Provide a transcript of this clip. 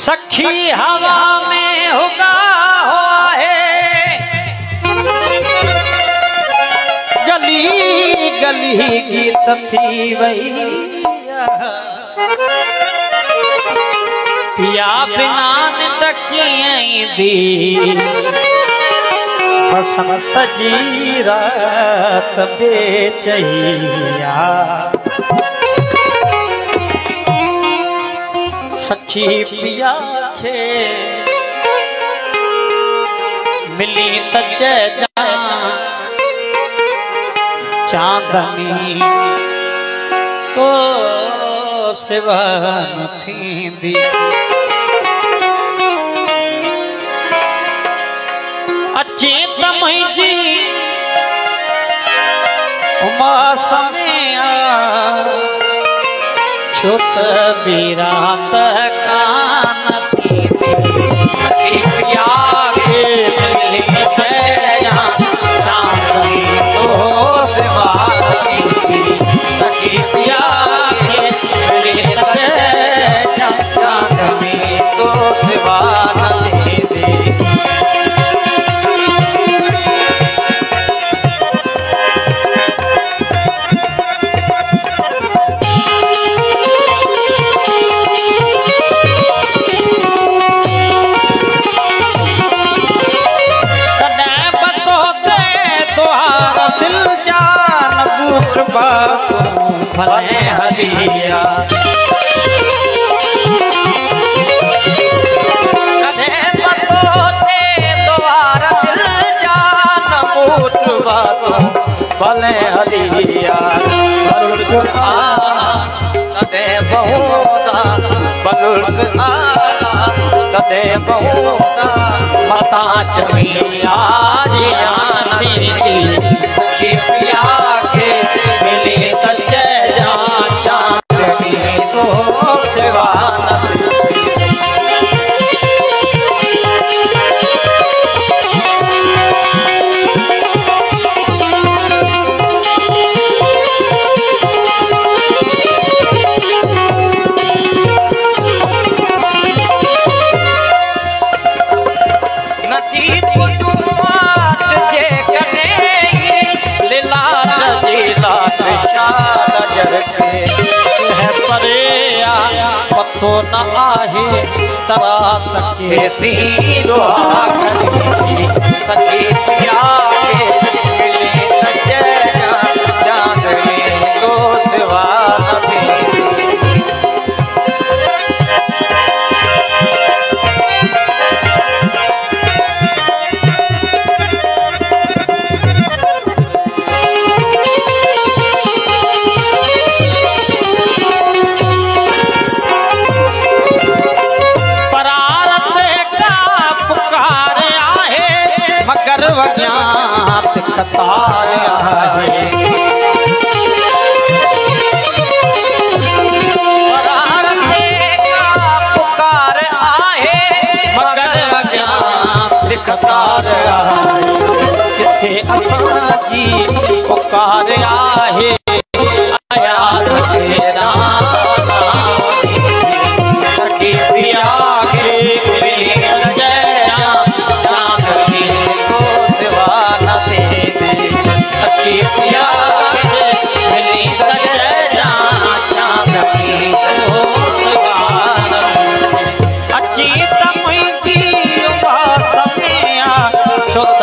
सखी हवा में होगा हुआ है, गली गली गीत थी वही पिया बिना डकी दी बसम सजी रात बेचैया। सखी पिया खे मिली त चांदनी को सिवा न थींदी। अचे त मुंहिंजी उमास में छो त विरात कान थींदी। सखी पिया खे मिली चांदनी को सिवा न थींदी। सखी पिया खे मिली चांदनी को सिवा न थींदी। भले हलिया कदे बतोते द्वार दिल जान बूटवा भले हलिया। कदे बहुदा बलुक आला कदे बहुदा मता चमिया जियानी। सखी पिया के मिली त चांदनी को सिवा न नदी पुतुआत जे कने लीला रजीला शाल जरके है परे पतो न आहे तरा तके सीरो आखरी। सखी पिया के मिली त चांदनी को सिवा न थींदी। वज्ञात कतार आहे पुकार आहे मगर वज्ञात कतार आहे। किथे असां जी पुकार आहे आया सकेरा। सखी पिया के मिली सखी पिया मिली चांदनी को सिवा न। अची त मुंहिंजी उमास में छो त